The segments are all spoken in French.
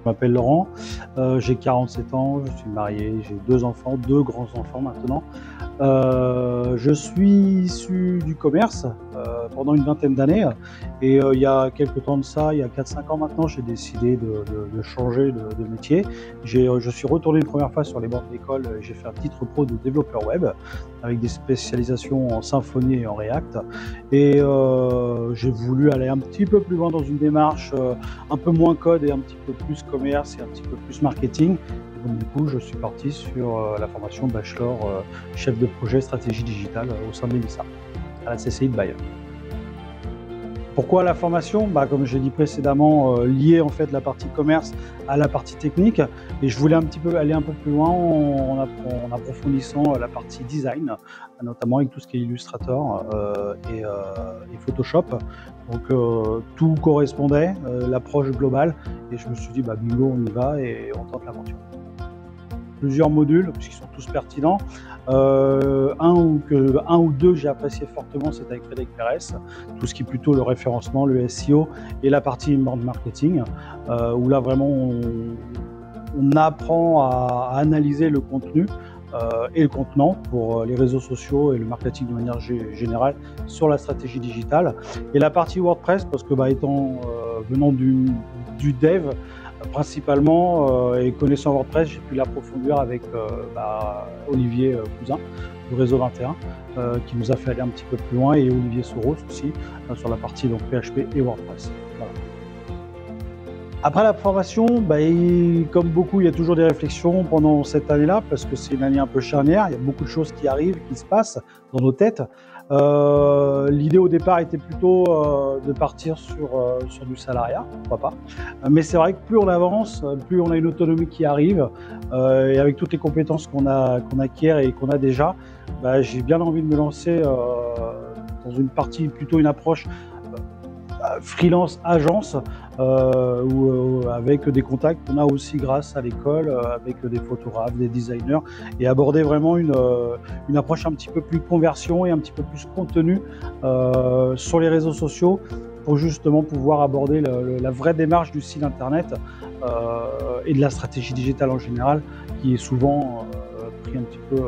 m'appelle Laurent, j'ai 47 ans, je suis marié, j'ai 2 enfants, 2 grands-enfants maintenant. Je suis issu du commerce pendant une vingtaine d'années et il y a quelques temps de ça, il y a 4-5 ans maintenant, j'ai décidé de changer de métier. Je suis retourné une première fois sur les bancs de l'école, j'ai fait un titre pro de développeur web avec des spécialisations en Symfony et en React et j'ai voulu aller un petit peu plus loin dans une démarche un peu moins code et un petit peu plus commerce et un petit peu plus marketing. Et donc du coup, je suis parti sur la formation bachelor chef de projet stratégie digitale au sein de l'ENISA, à la CCI de Bayonne. Pourquoi la formation? Comme j'ai dit précédemment, lier en fait la partie commerce à la partie technique, et je voulais aller un peu plus loin en approfondissant la partie design, notamment avec tout ce qui est Illustrator et Photoshop. Donc tout correspondait, l'approche globale, et je me suis dit bingo, on y va et on tente l'aventure. Plusieurs modules, puisqu'ils sont tous pertinents. Un ou deux j'ai apprécié fortement, c'est avec Frédéric Pérez, tout ce qui est plutôt le référencement, le SEO et la partie inbound marketing, où là vraiment on apprend à analyser le contenu et le contenant pour les réseaux sociaux et le marketing de manière générale sur la stratégie digitale. Et la partie WordPress, parce que venant du dev, principalement, et connaissant WordPress, j'ai pu l'approfondir avec Olivier Cousin du réseau 21 qui nous a fait aller un petit peu plus loin, et Olivier Soros aussi sur la partie donc PHP et WordPress. Voilà. Après la formation, comme beaucoup, il y a toujours des réflexions pendant cette année-là, parce que c'est une année un peu charnière, il y a beaucoup de choses qui arrivent, qui se passent dans nos têtes. L'idée au départ était plutôt de partir sur du salariat, pourquoi pas. Mais c'est vrai que plus on avance, plus on a une autonomie qui arrive, et avec toutes les compétences qu'on acquiert et qu'on a déjà, j'ai bien envie de me lancer dans une partie, plutôt une approche freelance agence, avec des contacts qu'on a aussi grâce à l'école, avec des photographes, des designers, et aborder vraiment une approche un petit peu plus conversion et un petit peu plus contenu sur les réseaux sociaux, pour justement pouvoir aborder la vraie démarche du site internet et de la stratégie digitale en général, qui est souvent pris un petit peu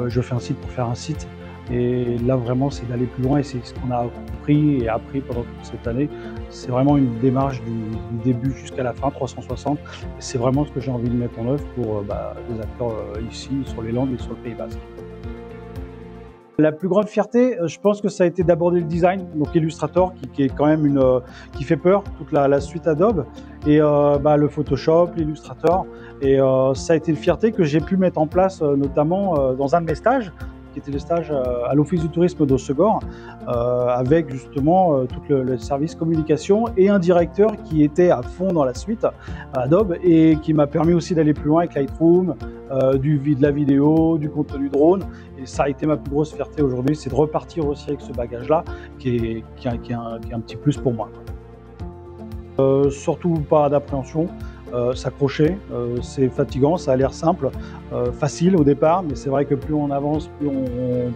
je fais un site pour faire un site. Et là vraiment c'est d'aller plus loin, et c'est ce qu'on a compris et appris pendant toute cette année. C'est vraiment une démarche du début jusqu'à la fin, 360, et c'est vraiment ce que j'ai envie de mettre en œuvre pour les acteurs ici sur les Landes et sur le Pays Basque. La plus grande fierté, je pense que ça a été d'aborder le design, donc Illustrator qui est quand même qui fait peur, toute la suite Adobe, et le Photoshop, l'Illustrator, et ça a été une fierté que j'ai pu mettre en place notamment dans un de mes stages, qui était le stage à l'Office du tourisme d'Hossegor, avec justement tout le service communication, et un directeur qui était à fond dans la suite Adobe, et qui m'a permis aussi d'aller plus loin avec Lightroom, de la vidéo, du contenu drone. Et ça a été ma plus grosse fierté aujourd'hui, c'est de repartir aussi avec ce bagage-là, qui est un petit plus pour moi. Surtout pas d'appréhension. S'accrocher, c'est fatigant, ça a l'air simple, facile au départ, mais c'est vrai que plus on avance,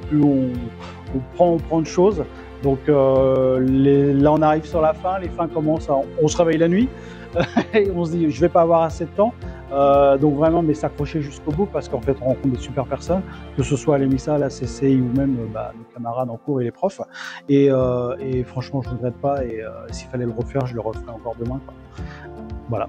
plus on prend de choses. Donc là on arrive sur la fin, les fins commencent, on se réveille la nuit et on se dit je vais pas avoir assez de temps, donc vraiment, mais s'accrocher jusqu'au bout, parce qu'en fait on rencontre des super personnes, que ce soit à l'ENISA, à la CCI ou même nos camarades en cours et les profs, et franchement je ne regrette pas, et s'il fallait le refaire, je le referais encore demain, quoi. Voilà.